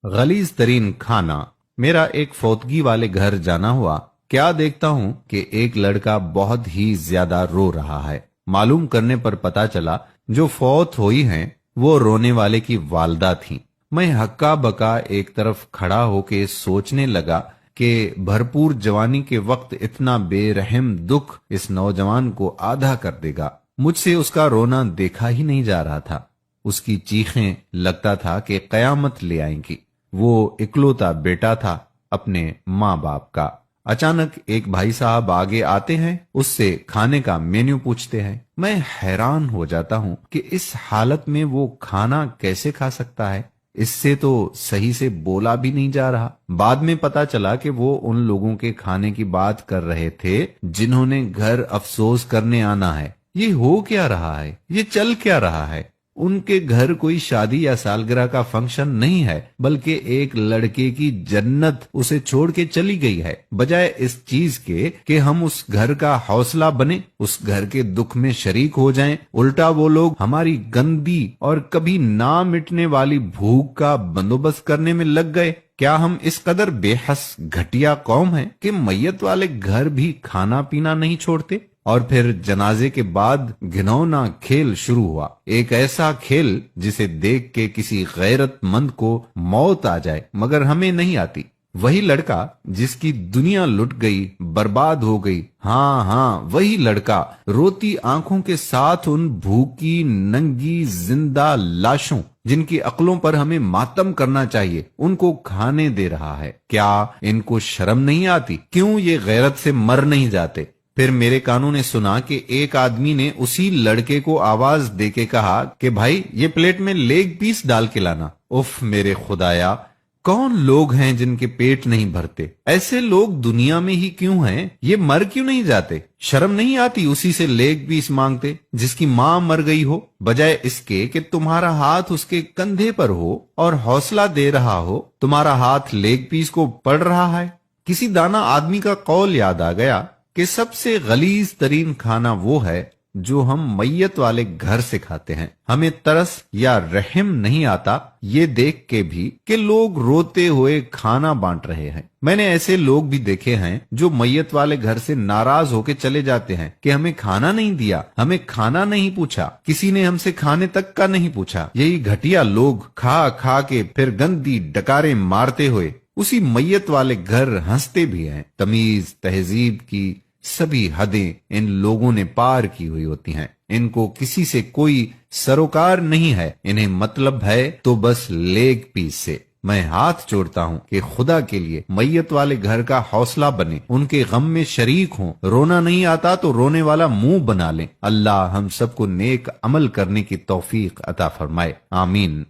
गलीज तरीन खाना। मेरा एक फौतगी वाले घर जाना हुआ। क्या देखता हूँ कि एक लड़का बहुत ही ज्यादा रो रहा है। मालूम करने पर पता चला जो फौत हुई हैं वो रोने वाले की वालदा थी। मैं हक्का बका एक तरफ खड़ा होके सोचने लगा कि भरपूर जवानी के वक्त इतना बेरहम दुख इस नौजवान को आधा कर देगा। मुझसे उसका रोना देखा ही नहीं जा रहा था। उसकी चीखें लगता था कि कयामत ले आएंगी। वो इकलौता बेटा था अपने माँ बाप का। अचानक एक भाई साहब आगे आते हैं, उससे खाने का मेन्यू पूछते हैं। मैं हैरान हो जाता हूँ कि इस हालत में वो खाना कैसे खा सकता है। इससे तो सही से बोला भी नहीं जा रहा। बाद में पता चला कि वो उन लोगों के खाने की बात कर रहे थे जिन्होंने घर अफसोस करने आना है। ये हो क्या रहा है, ये चल क्या रहा है। उनके घर कोई शादी या सालगिरह का फंक्शन नहीं है, बल्कि एक लड़के की जन्नत उसे छोड़ के चली गई है। बजाय इस चीज के कि हम उस घर का हौसला बने, उस घर के दुख में शरीक हो जाएं, उल्टा वो लोग हमारी गंदी और कभी ना मिटने वाली भूख का बंदोबस्त करने में लग गए। क्या हम इस कदर बेहस घटिया कौम हैं कि मैयत वाले घर भी खाना पीना नहीं छोड़ते। और फिर जनाजे के बाद घिनौना खेल शुरू हुआ। एक ऐसा खेल जिसे देख के किसी गैरतमंद को मौत आ जाए, मगर हमें नहीं आती। वही लड़का जिसकी दुनिया लुट गई, बर्बाद हो गई। हाँ, वही लड़का रोती आंखों के साथ उन भूखी नंगी जिंदा लाशों जिनकी अक्लों पर हमें मातम करना चाहिए, उनको खाने दे रहा है। क्या इनको शर्म नहीं आती? क्यों ये गैरत से मर नहीं जाते? फिर मेरे कानों ने सुना कि एक आदमी ने उसी लड़के को आवाज देके कहा कि भाई ये प्लेट में लेग पीस डाल के लाना। उफ मेरे खुदाया, कौन लोग हैं जिनके पेट नहीं भरते? ऐसे लोग दुनिया में ही क्यों हैं? ये मर क्यों नहीं जाते? शर्म नहीं आती उसी से लेग पीस मांगते जिसकी माँ मर गई हो? बजाय इसके कि तुम्हारा हाथ उसके कंधे पर हो और हौसला दे रहा हो, तुम्हारा हाथ लेग पीस को पड़ रहा है। किसी दाना आदमी का कौल याद आ गया कि सबसे गलीज तरीन खाना वो है जो हम मैयत वाले घर से खाते हैं। हमें तरस या रहम नहीं आता ये देख के भी कि लोग रोते हुए खाना बांट रहे हैं। मैंने ऐसे लोग भी देखे हैं जो मैयत वाले घर से नाराज होके चले जाते हैं कि हमें खाना नहीं दिया, हमें खाना नहीं पूछा, किसी ने हमसे खाने तक का नहीं पूछा। यही घटिया लोग खा खा के फिर गंदी डकारे मारते हुए उसी मैयत वाले घर हंसते भी हैं। तमीज तहजीब की सभी हदें इन लोगों ने पार की हुई होती हैं। इनको किसी से कोई सरोकार नहीं है। इन्हें मतलब है तो बस लेग पीस से। मैं हाथ जोड़ता हूँ कि खुदा के लिए मैयत वाले घर का हौसला बने, उनके गम में शरीक हों। रोना नहीं आता तो रोने वाला मुंह बना लें। अल्लाह हम सबको नेक अमल करने की तौफीक अता फरमाए। आमीन।